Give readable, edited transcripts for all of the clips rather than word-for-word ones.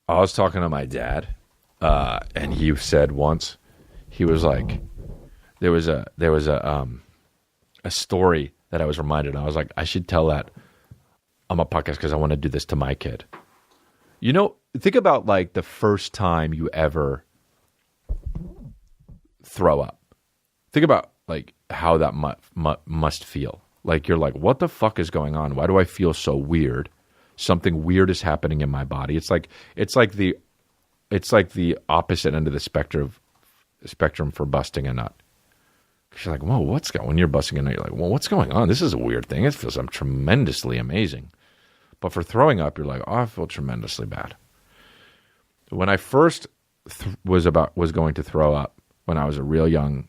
I was talking to my dad, and he said once, he was like, there was a story that I was reminded of. I was like, I should tell that on my podcast because I want to do this to my kid. You know, think about like the first time you ever throw up. Think about like how that must feel. Like you're like, what the fuck is going on? Why do I feel so weird? Something weird is happening in my body. It's like the opposite end of the spectrum for busting a nut. You're like, whoa, when you're busting a nut, you're like, well, what's going on? This is a weird thing. It feels tremendously amazing. But for throwing up, you're like, oh, I feel tremendously bad. When I first was going to throw up, when I was a real young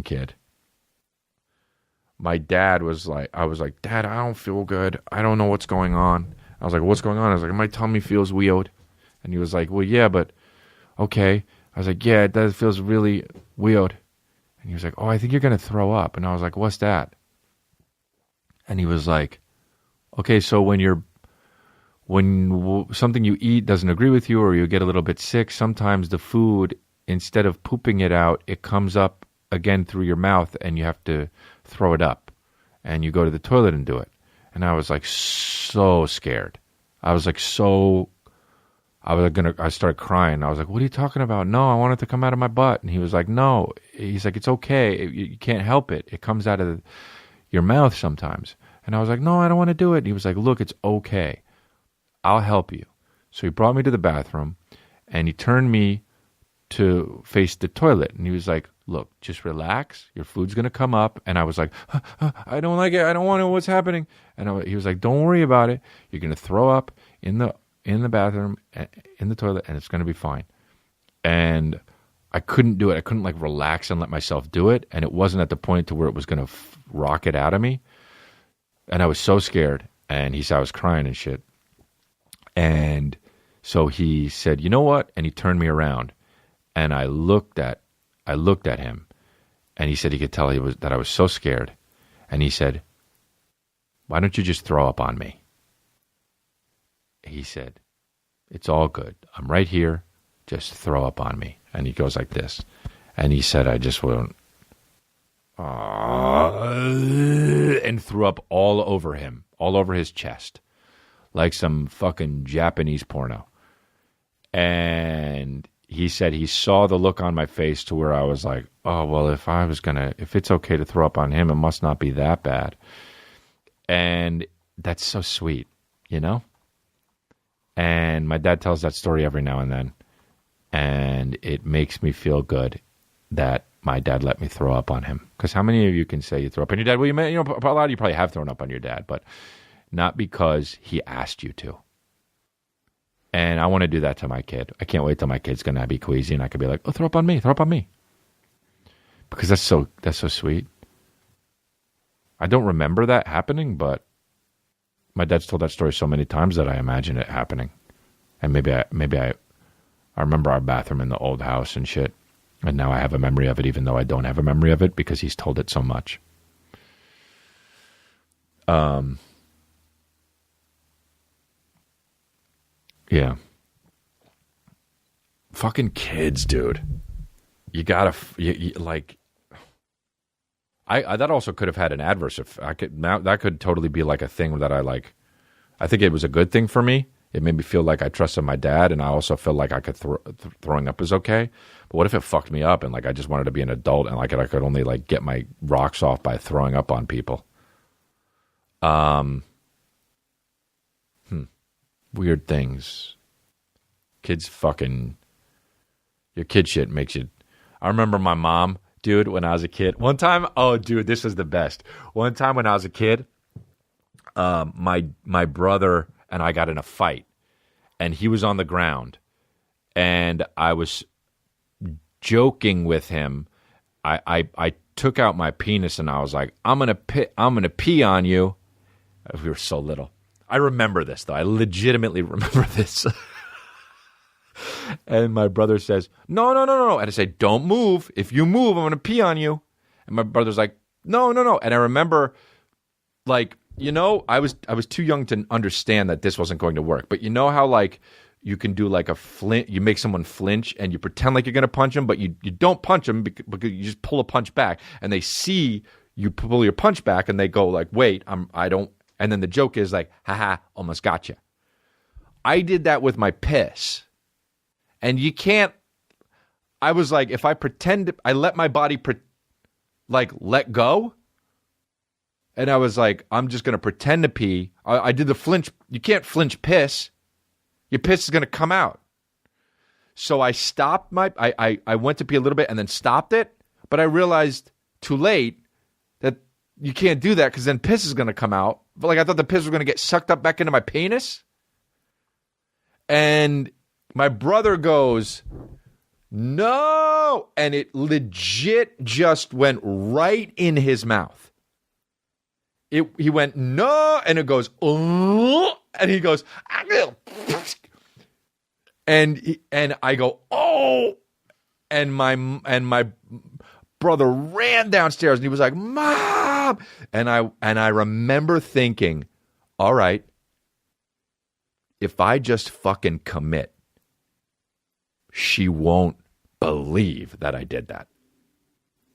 kid, my dad was like, I was like, Dad, I don't feel good. I don't know what's going on. I was like, what's going on? I was like, my tummy feels weird. And he was like, well, yeah, but okay. I was like, yeah, it does feels really weird. And he was like, oh, I think you're going to throw up. And I was like, what's that? And he was like, okay, so when something you eat doesn't agree with you or you get a little bit sick, sometimes the food, instead of pooping it out, it comes up again through your mouth and you have to throw it up. And you go to the toilet and do it. And I was like so scared. I started crying. I was like, what are you talking about? No, I want it to come out of my butt. And he was like, no. He's like, it's okay. You can't help it. It comes out of your mouth sometimes. And I was like, no, I don't want to do it. And he was like, look, it's okay. I'll help you. So he brought me to the bathroom and he turned me to face the toilet. And he was like, look, just relax. Your food's going to come up. And I was like, I don't like it. I don't want to know what's happening. And he was like, don't worry about it. You're going to throw up in the bathroom, in the toilet, and it's going to be fine. And I couldn't do it. I couldn't like relax and let myself do it. And it wasn't at the point to where it was going to rocket out of me. And I was so scared. And he said I was crying and shit. And so he said, you know what? And he turned me around. And I looked at him. And he said he could tell that I was so scared. And he said, why don't you just throw up on me? He said, it's all good. I'm right here. Just throw up on me. And he goes like this. And he said, I just won't. And threw up all over him, all over his chest, like some fucking Japanese porno. And he said he saw the look on my face to where I was like, oh, well, if it's okay to throw up on him, it must not be that bad. And that's so sweet, you know? And my dad tells that story every now and then. And it makes me feel good that my dad let me throw up on him. Because how many of you can say you throw up on your dad? Well, a lot of you probably have thrown up on your dad, but not because he asked you to. And I want to do that to my kid. I can't wait till my kid's going to be queasy and I could be like, oh, throw up on me. Because that's so sweet. I don't remember that happening, but my dad's told that story so many times that I imagine it happening. And maybe I remember our bathroom in the old house and shit. And now I have a memory of it, even though I don't have a memory of it because he's told it so much. Yeah. Fucking kids, dude. You gotta, like... I that also could have had an adverse effect. That could totally be like a thing that I like. I think it was a good thing for me. It made me feel like I trusted my dad, and I also felt like I could throwing up is okay. But what if it fucked me up, and like I just wanted to be an adult, and like I could only like get my rocks off by throwing up on people? Weird things. Kids fucking... Your kid shit makes you... I remember my mom, dude, when I was a kid. One time, oh, dude, this was the best. One time when I was a kid, my brother and I got in a fight, and he was on the ground, and I was joking with him. I took out my penis, and I was like, I'm gonna pee on you. We were so little. I remember this, though. I legitimately remember this. And my brother says, no. And I say, don't move. If you move, I'm going to pee on you. And my brother's like, no. And I remember, like, you know, I was too young to understand that this wasn't going to work. But you know how, like, you can do like a flint. You make someone flinch and you pretend like you're going to punch them, but you don't punch them because you just pull a punch back, and they see you pull your punch back and they go like, wait, I don't. And then the joke is like, haha, almost got you. I did that with my piss. And you can't, I was like, if I pretend, I let my body let go. And I was like, I'm just going to pretend to pee. I did the flinch. You can't flinch piss. Your piss is going to come out. So I stopped I went to pee a little bit and then stopped it. But I realized too late that you can't do that because then piss is going to come out. But like I thought the piss was going to get sucked up back into my penis. And my brother goes, no. And it legit just went right in his mouth. He went, no. And it goes, oh. And he goes, and I go, oh. And my brother ran downstairs and he was like, Mom. And I remember thinking, all right, if I just fucking commit, she won't believe that I did that.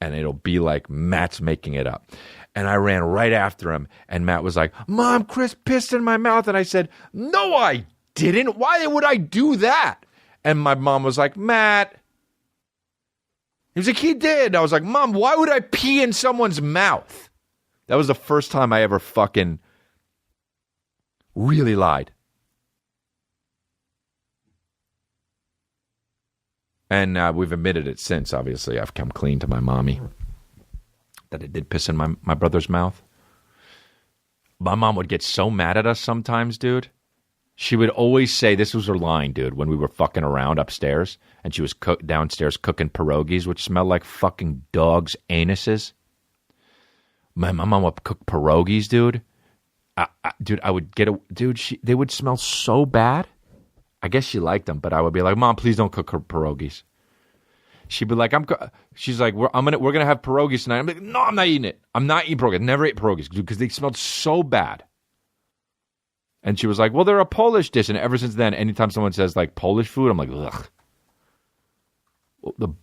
And it'll be like Matt's making it up. And I ran right after him. And Matt was like, Mom, Chris pissed in my mouth. And I said, no, I didn't. Why would I do that? And my mom was like, Matt. He was like, he did. I was like, Mom, why would I pee in someone's mouth? That was the first time I ever fucking really lied. And we've admitted it since, obviously. I've come clean to my mommy that I did piss in my brother's mouth. My mom would get so mad at us sometimes, dude. She would always say, this was her line, dude, when we were fucking around upstairs. And she was downstairs cooking pierogies, which smelled like fucking dogs' anuses. My mom would cook pierogies, dude. I would get they would smell so bad. I guess she liked them, but I would be like, Mom, please don't cook her pierogies. She'd be like, she's like, we're gonna have pierogies tonight. I'm like, no, I'm not eating it. I'm not eating pierogies. I never ate pierogies because they smelled so bad. And she was like, well, they're a Polish dish. And ever since then, anytime someone says like Polish food, I'm like, ugh.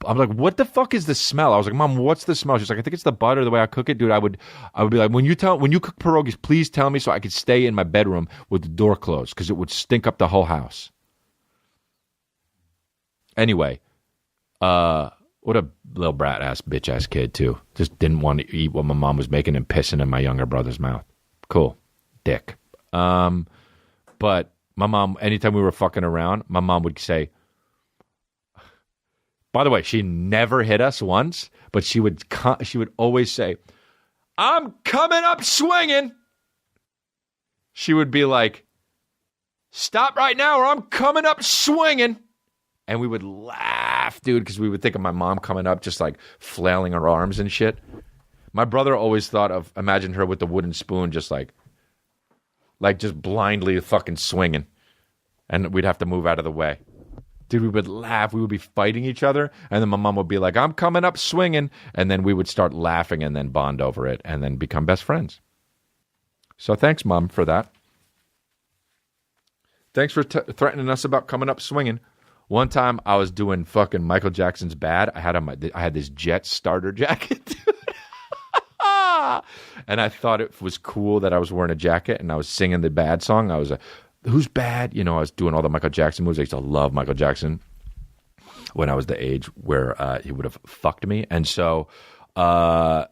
I'm like, what the fuck is the smell? I was like, Mom, what's the smell? She's like, I think it's the butter, the way I cook it, dude. I would be like, when you cook pierogies, please tell me so I could stay in my bedroom with the door closed because it would stink up the whole house. Anyway, what a little brat ass bitch ass kid too. Just didn't want to eat what my mom was making and pissing in my younger brother's mouth. Cool, dick. But my mom, anytime we were fucking around, my mom would say. By the way, she never hit us once, but she would always say, "I'm coming up swinging." She would be like, "Stop right now, or I'm coming up swinging." And we would laugh, dude, because we would think of my mom coming up just like flailing her arms and shit. My brother always imagined her with the wooden spoon just like just blindly fucking swinging. And we'd have to move out of the way. Dude, we would laugh. We would be fighting each other. And then my mom would be like, I'm coming up swinging. And then we would start laughing and then bond over it and then become best friends. So thanks, Mom, for that. Thanks for threatening us about coming up swinging. One time I was doing fucking Michael Jackson's Bad. I had this Jet starter jacket, dude. And I thought it was cool that I was wearing a jacket and I was singing the Bad song. I was who's Bad? You know, I was doing all the Michael Jackson moves. I used to love Michael Jackson when I was the age where he would have fucked me. And so I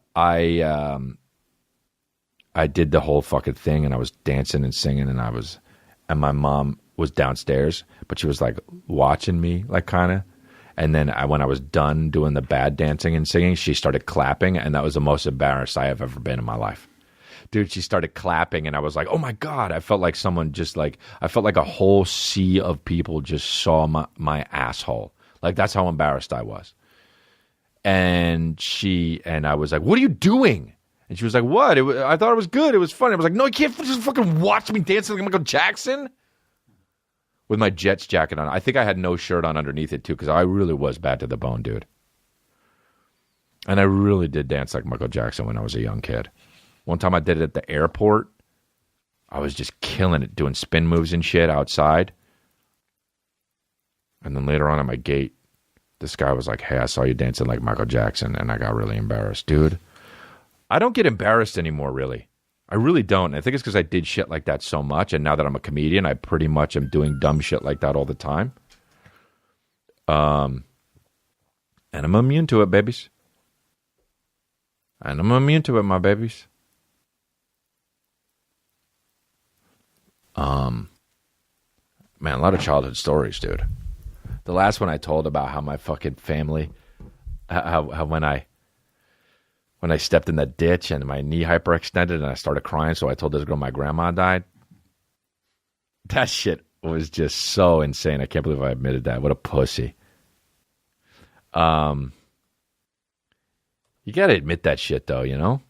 did the whole fucking thing and I was dancing and singing and my mom was downstairs, but she was like watching me, like kind of. And then when I was done doing the bad dancing and singing, she started clapping, and that was the most embarrassed I have ever been in my life. Dude, she started clapping, and I was like, oh my God. I felt like someone I felt like a whole sea of people just saw my asshole. Like, that's how embarrassed I was. And I was like, what are you doing? And she was like, what? I thought it was good. It was funny. I was like, no, you can't just fucking watch me dancing like Michael Jackson. With my Jets jacket on. I think I had no shirt on underneath it, too, because I really was bad to the bone, dude. And I really did dance like Michael Jackson when I was a young kid. One time I did it at the airport. I was just killing it, doing spin moves and shit outside. And then later on at my gate, this guy was like, hey, I saw you dancing like Michael Jackson. And I got really embarrassed. Dude, I don't get embarrassed anymore, really. I really don't. I think it's because I did shit like that so much. And now that I'm a comedian, I pretty much am doing dumb shit like that all the time. And I'm immune to it, babies. And I'm immune to it, my babies. Man, a lot of childhood stories, dude. The last one I told about how my fucking family, how when I stepped in that ditch and my knee hyperextended and I started crying, so I told this girl my grandma died. That shit was just so insane. I can't believe I admitted that. What a pussy. You gotta admit that shit though, you know?